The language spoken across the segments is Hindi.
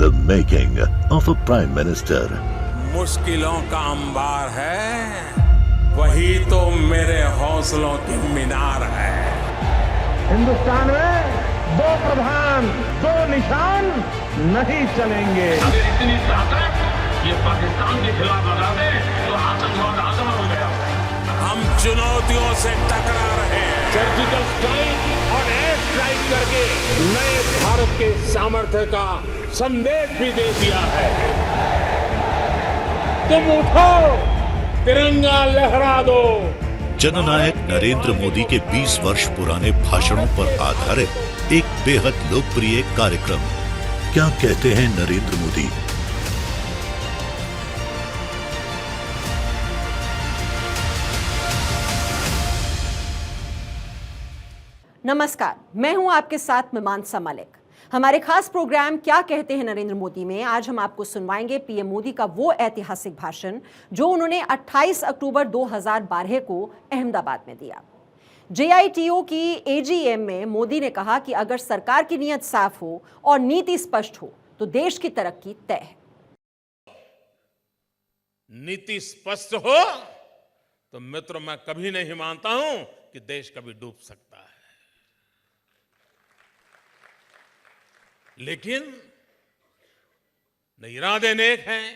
The making of a Prime Minister. मुश्किलों का अंबार है, वही तो मेरे हौसलों की मीनार है। हिंदुस्तान में दो प्रधान दो निशान नहीं चलेंगे। अगर इतनी ताकत ये पाकिस्तान के खिलाफ लगा दे तो आतंकवाद आसान हो गया। हम चुनौतियों से टकरा रहे हैं। सर्जिकल स्ट्राइक और एयर स्ट्राइक करके नए भारत के सामर्थ्य का संदेश भी दे दिया है। तुम उठो, तिरंगा लहरा दो। जननायक नरेंद्र मोदी के 20 वर्ष पुराने भाषणों पर आधारित एक बेहद लोकप्रिय कार्यक्रम। क्या कहते हैं नरेंद्र मोदी? नमस्कार, मैं हूं आपके साथ मीमांसा मलिक। हमारे खास प्रोग्राम क्या कहते हैं नरेंद्र मोदी में आज हम आपको सुनवाएंगे पीएम मोदी का वो ऐतिहासिक भाषण जो उन्होंने 28 अक्टूबर 2012 को अहमदाबाद में दिया। जेआईटीओ की एजीएम में मोदी ने कहा कि अगर सरकार की नीयत साफ हो और नीति स्पष्ट हो तो देश की तरक्की तय है। नीति स्पष्ट हो तो मित्रों, मैं कभी नहीं मानता हूं कि देश कभी डूब सकता है। लेकिन न इरादे नेक हैं,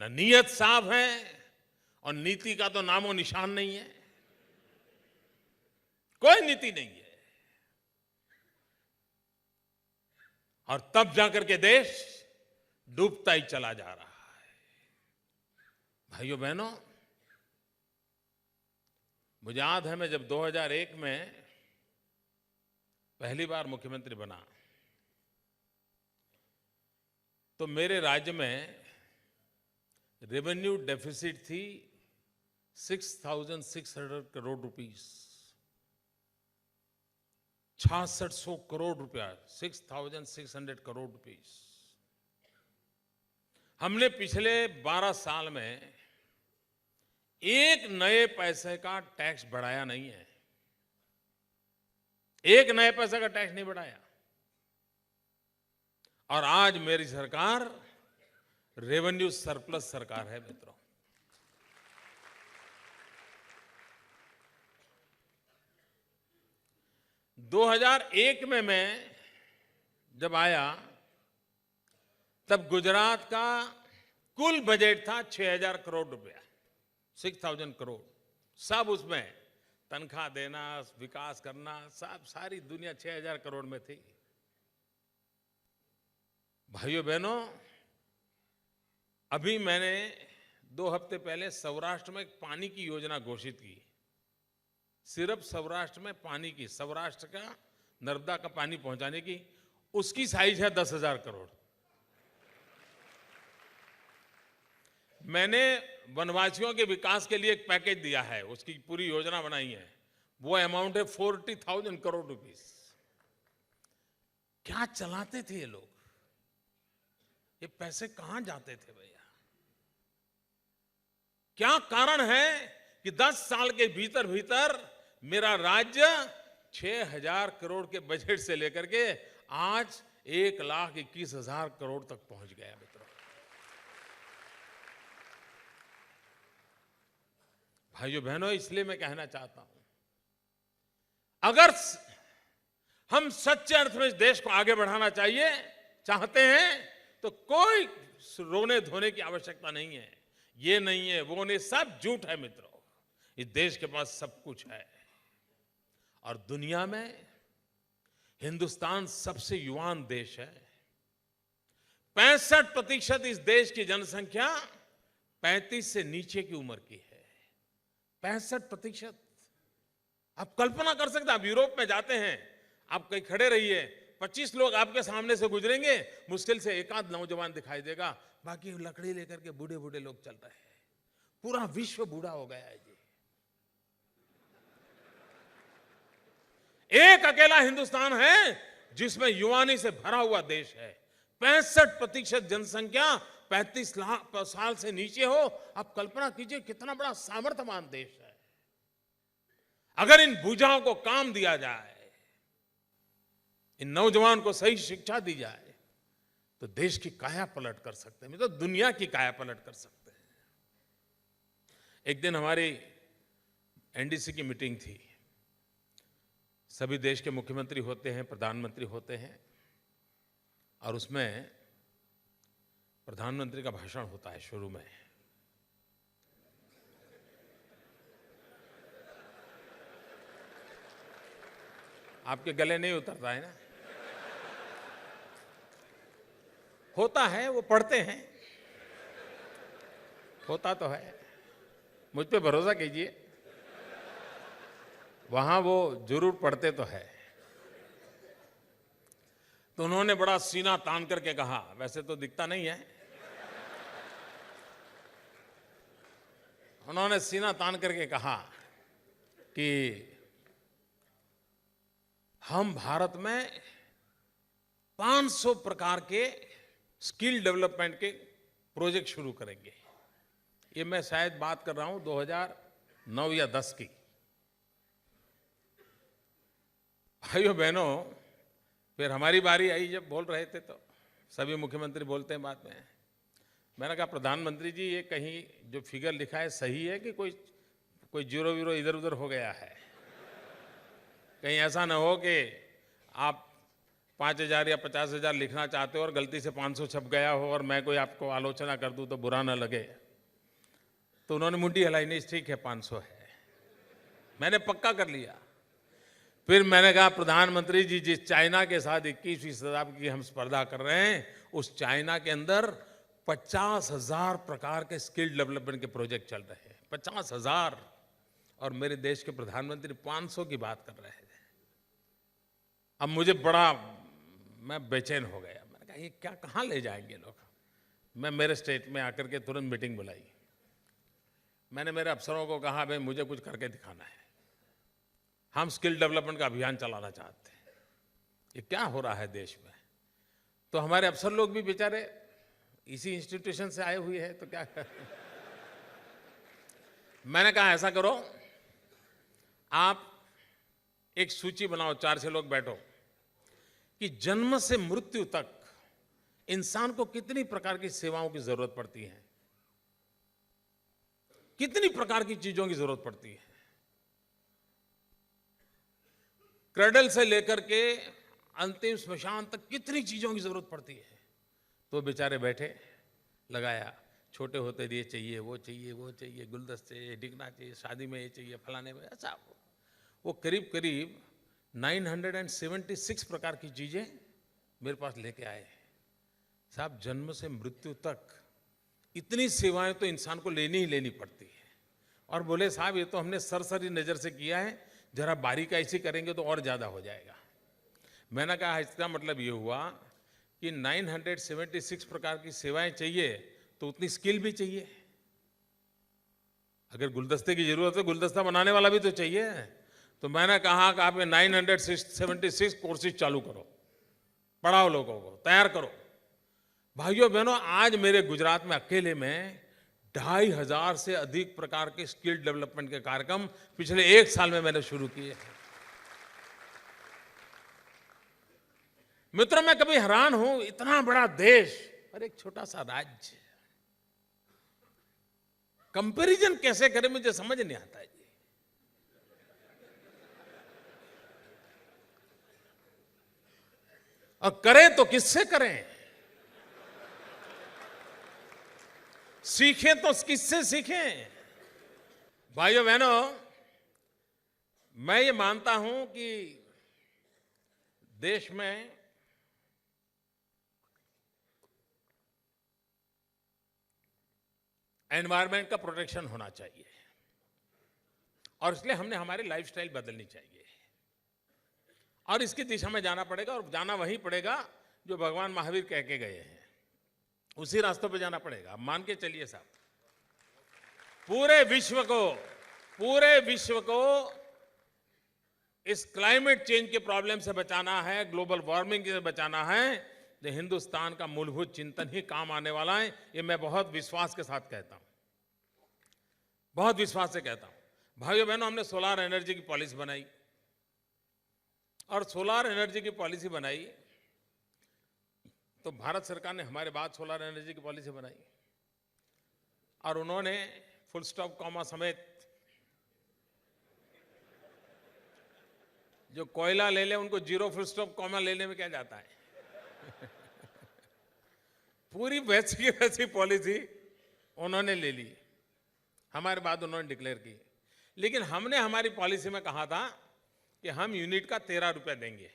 न नीयत साफ है और नीति का तो नामो निशान नहीं है। कोई नीति नहीं है। और तब जाकर के देश डूबता ही चला जा रहा है। भाइयों बहनों, मुझे याद है मैं जब 2001 में पहली बार मुख्यमंत्री बना तो मेरे राज्य में रेवेन्यू डेफिसिट थी 6,600 करोड़ रुपीस। 6600 करोड़ रुपया, 6,600 करोड़ रुपीस। हमने पिछले 12 साल में एक नए पैसे का टैक्स बढ़ाया नहीं है। एक नए पैसे का टैक्स नहीं बढ़ाया। और आज मेरी सरकार रेवेन्यू सरप्लस सरकार है मित्रों। दो 2001 में मैं जब आया तब गुजरात का कुल बजट था 6,000 करोड़ रुपया, 6,000 करोड़। सब उसमें तनख्वाह देना, विकास करना, सब सारी दुनिया 6,000 करोड़ में थी। भाइयों बहनों, अभी मैंने 2 हफ्ते पहले सौराष्ट्र में एक पानी की योजना घोषित की। सिर्फ सौराष्ट्र में पानी की, सौराष्ट्र का नर्मदा का पानी पहुंचाने की, उसकी साइज है 10,000 करोड़। मैंने वनवासियों के विकास के लिए एक पैकेज दिया है, उसकी पूरी योजना बनाई है। वो अमाउंट है 40,000 करोड़ रुपीस। क्या चलाते थे ये लोग? ये पैसे कहां जाते थे भैया? क्या कारण है कि 10 साल के भीतर भीतर मेरा राज्य 6,000 करोड़ के बजट से लेकर के आज 1,21,000 करोड़ तक पहुंच गया मित्रों। भाइयों बहनों, इसलिए मैं कहना चाहता हूं, अगर हम सच्चे अर्थ में इस देश को आगे बढ़ाना चाहते हैं तो कोई रोने धोने की आवश्यकता नहीं है। ये नहीं है, वो नहीं, सब झूठ है मित्रों। इस देश के पास सब कुछ है। और दुनिया में हिंदुस्तान सबसे युवान देश है। 65% इस देश की जनसंख्या 35 से नीचे की उम्र की है। 65%। आप कल्पना कर सकते हैं, आप यूरोप में जाते हैं, आप कहीं खड़े रहिए, 25 लोग आपके सामने से गुजरेंगे, मुश्किल से एक आध नौजवान दिखाई देगा, बाकी लकड़ी लेकर के बूढ़े बूढ़े लोग चल रहे हैं। पूरा विश्व बूढ़ा हो गया है जी। एक अकेला हिंदुस्तान है जिसमें युवानी से भरा हुआ देश है। 65% जनसंख्या 35 साल से नीचे हो। आप कल्पना कीजिए कितना बड़ा सामर्थ्यवान देश है। अगर इन भुजाओं को काम दिया जाए, इन नौजवान को सही शिक्षा दी जाए, तो देश की काया पलट कर सकते हैं, तो दुनिया की काया पलट कर सकते हैं। एक दिन हमारी एनडीसी की मीटिंग थी। सभी देश के मुख्यमंत्री होते हैं, प्रधानमंत्री होते हैं, और उसमें प्रधानमंत्री का भाषण होता है शुरू में। आपके गले नहीं उतरता है ना? होता है, वो पढ़ते हैं, होता तो है, मुझ पे भरोसा कीजिए, वहां वो जरूर पढ़ते तो है। तो उन्होंने बड़ा सीना तान करके कहा, वैसे तो दिखता नहीं है, उन्होंने सीना तान करके कहा कि हम भारत में 500 प्रकार के स्किल डेवलपमेंट के प्रोजेक्ट शुरू करेंगे। ये मैं शायद बात कर रहा हूं 2009 या 10 की। भाइयों बहनों, फिर हमारी बारी आई, जब बोल रहे थे तो सभी मुख्यमंत्री बोलते हैं बाद में। मैंने कहा, प्रधानमंत्री जी, ये कहीं जो फिगर लिखा है सही है कि कोई जीरो वीरो इधर उधर हो गया है? कहीं ऐसा ना हो कि आप 5,000 या 50,000 लिखना चाहते हो और गलती से 500 छप गया हो और मैं कोई आपको आलोचना कर दूं तो बुरा ना लगे। तो उन्होंने मुंडी हिलाई, नहीं ठीक है 500 है, मैंने पक्का कर लिया। फिर मैंने कहा, प्रधानमंत्री जी, जिस चाइना के साथ 21वीं शताब्दी की हम स्पर्धा कर रहे हैं, उस चाइना के अंदर 50,000 प्रकार के स्किल डेवलपमेंट के प्रोजेक्ट चल रहे हैं, 50,000, और मेरे देश के प्रधानमंत्री 500 की बात कर रहे हैं। अब मुझे मैं बेचैन हो गया। मैंने कहा, ये क्या, कहाँ ले जाएंगे लोग? मैं मेरे स्टेट में आकर के तुरंत मीटिंग बुलाई। मैंने मेरे अफसरों को कहा, भाई मुझे कुछ करके दिखाना है, हम स्किल डेवलपमेंट का अभियान चलाना चाहते हैं, ये क्या हो रहा है देश में? तो हमारे अफसर लोग भी बेचारे इसी इंस्टीट्यूशन से आए हुए हैं, तो क्या मैंने कहा, ऐसा करो, आप एक सूची बनाओ, 4-6 लोग बैठो, कि जन्म से मृत्यु तक इंसान को कितनी प्रकार की सेवाओं की जरूरत पड़ती है, कितनी प्रकार की चीजों की जरूरत पड़ती है, क्रैडल से लेकर के अंतिम स्मशान तक कितनी चीजों की जरूरत पड़ती है। तो बेचारे बैठे, लगाया, छोटे होते ये चाहिए, वो चाहिए, वो चाहिए, गुलदस्ते, डिगना चाहिए, शादी में ये चाहिए, फलाने में, अच्छा। वो करीब करीब 976 प्रकार की चीजें मेरे पास लेके आए। साहब, जन्म से मृत्यु तक इतनी सेवाएं तो इंसान को लेनी ही लेनी पड़ती है। और बोले, साहब ये तो हमने सरसरी नजर से किया है, जरा बारीकाई से करेंगे तो और ज्यादा हो जाएगा। मैंने कहा, इसका मतलब ये हुआ कि 976 प्रकार की सेवाएं चाहिए तो उतनी स्किल भी चाहिए। अगर गुलदस्ते की जरूरत है, गुलदस्ता बनाने वाला भी तो चाहिए। तो मैंने कहा कि आप 976 कोर्सेज चालू करो, पढ़ाओ, लोगों को तैयार करो। भाइयों बहनों, आज मेरे गुजरात में अकेले में 2,500 से अधिक प्रकार के स्किल डेवलपमेंट के कार्यक्रम पिछले 1 साल में मैंने शुरू किए हैं। मित्रों, मैं कभी हैरान हूं, इतना बड़ा देश और एक छोटा सा राज्य, कंपैरिजन कैसे करें मुझे समझ नहीं आता है जी। और करें तो किससे करें? सीखें तो किससे सीखें? भाइयों बहनों, मैं ये मानता हूं कि देश में एनवायरनमेंट का प्रोटेक्शन होना चाहिए, और इसलिए हमने हमारी लाइफस्टाइल बदलनी चाहिए, और इसकी दिशा में जाना पड़ेगा, और जाना वहीं पड़ेगा जो भगवान महावीर कह के गए हैं, उसी रास्तों पे जाना पड़ेगा। मान के चलिए साहब, पूरे विश्व को इस क्लाइमेट चेंज के प्रॉब्लम से बचाना है, ग्लोबल वार्मिंग से बचाना है, तो हिंदुस्तान का मूलभूत चिंतन ही काम आने वाला है। ये मैं बहुत विश्वास के साथ कहता हूं, बहुत विश्वास से कहता हूं। भाइयों बहनों, हमने सोलर एनर्जी की पॉलिसी बनाई, और सोलर एनर्जी की पॉलिसी बनाई तो भारत सरकार ने हमारे बाद सोलर एनर्जी की पॉलिसी बनाई और उन्होंने फुल स्टॉप कॉमा समेत जो कोयला ले ले उनको जीरो फुल स्टॉप कॉमा लेने में क्या जाता है। पूरी वैसी की वैसी पॉलिसी उन्होंने ले ली, हमारे बाद उन्होंने डिक्लेयर की। लेकिन हमने हमारी पॉलिसी में कहा था कि हम यूनिट का 13 रुपया देंगे।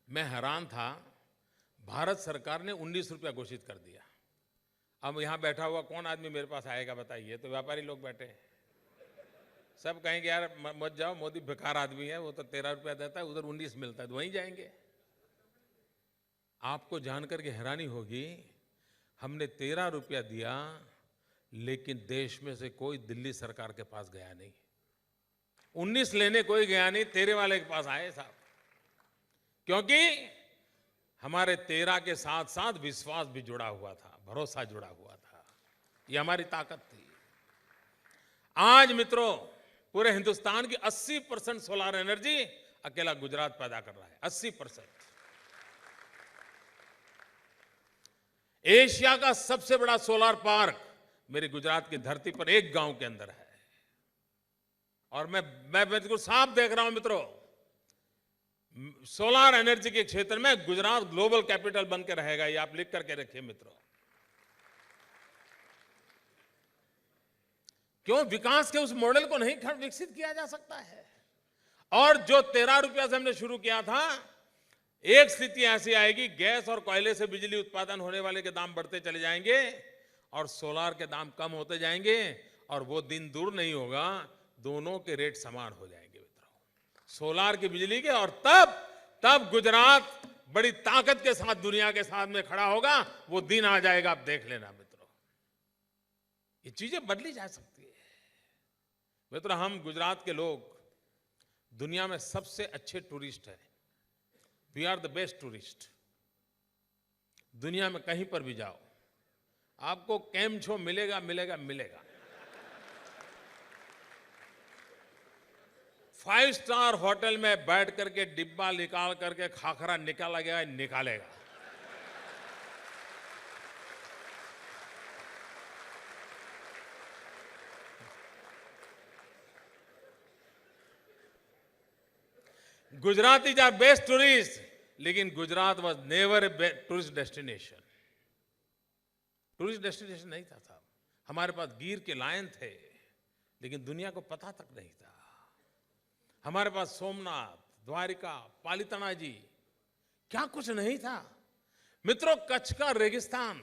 मैं हैरान था, भारत सरकार ने 19 रुपया घोषित कर दिया। अब यहां बैठा हुआ कौन आदमी मेरे पास आएगा बताइए? तो व्यापारी लोग बैठे हैं, सब कहेंगे यार मत जाओ, मोदी बेकार आदमी है, वो तो 13 रुपया देता है, उधर 19 मिलता है, तो वहीं जाएंगे। आपको जानकर के हैरानी होगी, हमने 13 रुपया दिया, लेकिन देश में से कोई दिल्ली सरकार के पास गया नहीं। 19 लेने कोई गया नहीं, 13 वाले के पास आए साहब, क्योंकि हमारे 13 के साथ साथ विश्वास भी जुड़ा हुआ था, भरोसा जुड़ा हुआ था। ये हमारी ताकत थी। आज मित्रों, पूरे हिंदुस्तान की 80% सोलर एनर्जी अकेला गुजरात पैदा कर रहा है। 80%। एशिया का सबसे बड़ा सोलर पार्क मेरे गुजरात की धरती पर एक गांव के अंदर है। और मैं बिल्कुल साफ देख रहा हूं मित्रों, सोलर एनर्जी के क्षेत्र में गुजरात ग्लोबल कैपिटल बन के रहेगा। ये आप लिख करके रखिए मित्रों। क्यों विकास के उस मॉडल को नहीं विकसित किया जा सकता है? और जो 13 रुपया से हमने शुरू किया था, एक स्थिति ऐसी आएगी, गैस और कोयले से बिजली उत्पादन होने वाले के दाम बढ़ते चले जाएंगे और सोलार के दाम कम होते जाएंगे, और वो दिन दूर नहीं होगा, दोनों के रेट समान हो जाएंगे मित्रों, सोलार की बिजली के। और तब गुजरात बड़ी ताकत के साथ दुनिया के साथ में खड़ा होगा। वो दिन आ जाएगा, आप देख लेना मित्रों। ये चीजें बदली जा सकती है मित्रों। हम गुजरात के लोग दुनिया में सबसे अच्छे टूरिस्ट हैं। We are the best tourist. दुनिया में कहीं पर भी जाओ, आपको केमछो मिलेगा मिलेगा मिलेगा। 5 स्टार होटल में बैठ करके डिब्बा निकाल करके खाखरा निकालेगा। Gujarat is our best tourist, लेकिन Gujarat was never a tourist destination. Tourist destination नहीं था साहब। हमारे पास गिर के लायन थे, लेकिन दुनिया को पता तक नहीं था। हमारे पास सोमनाथ, द्वारिका, पालिताना जी, क्या कुछ नहीं था मित्रों। कच्छ का रेगिस्तान,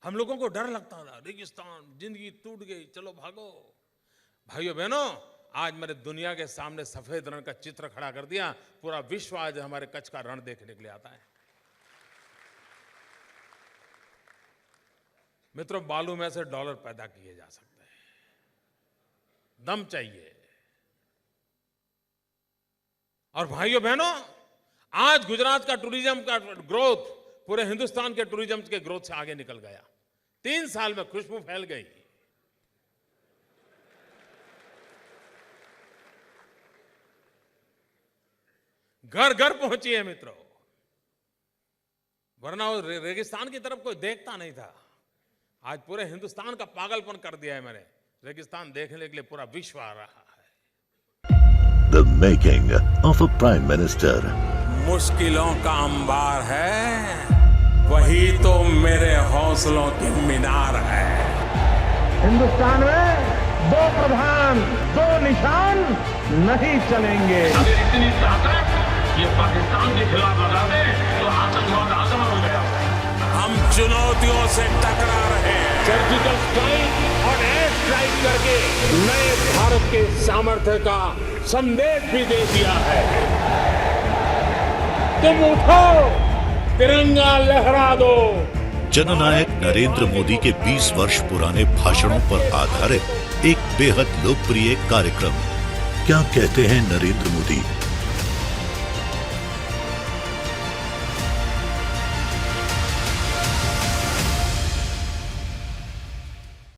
हम लोगों को डर लगता था, रेगिस्तान, जिंदगी टूट गई, चलो भागो। भाइयों बहनों, आज मैंने दुनिया के सामने सफेद रण का चित्र खड़ा कर दिया। पूरा विश्व आज हमारे कच्छ का रण देखने के लिए आता है मित्रों। बालू में से डॉलर पैदा किए जा सकते हैं, दम चाहिए। और भाइयों बहनों, आज गुजरात का टूरिज्म का ग्रोथ पूरे हिंदुस्तान के टूरिज्म के ग्रोथ से आगे निकल गया। 3 साल में खुशबू फैल गई। घर घर पहुंची है मित्रों, वरना वो रेगिस्तान की तरफ कोई देखता नहीं था। आज पूरे हिंदुस्तान का पागलपन कर दिया है मैंने। रेगिस्तान देखने के लिए पूरा विश्व आ रहा है। The making of a prime minister. मुश्किलों का अंबार है, वही तो मेरे हौसलों की मीनार है। हिंदुस्तान में 2 प्रधान 2 निशान नहीं चलेंगे। अगर इतनी ताकत ये पाकिस्तान के खिलाफ लगा दे तो आतंकवाद आसान हो गया। हम चुनौतियों से टकरा रहे हैं। सर्जिकल स्ट्राइक और एयर स्ट्राइक करके नए भारत के सामर्थ्य का संदेश भी दे दिया है। तुम उठो, तिरंगा लहरा दो। जननायक नरेंद्र मोदी के 20 वर्ष पुराने भाषणों पर आधारित एक बेहद लोकप्रिय कार्यक्रम क्या कहते हैं नरेंद्र मोदी।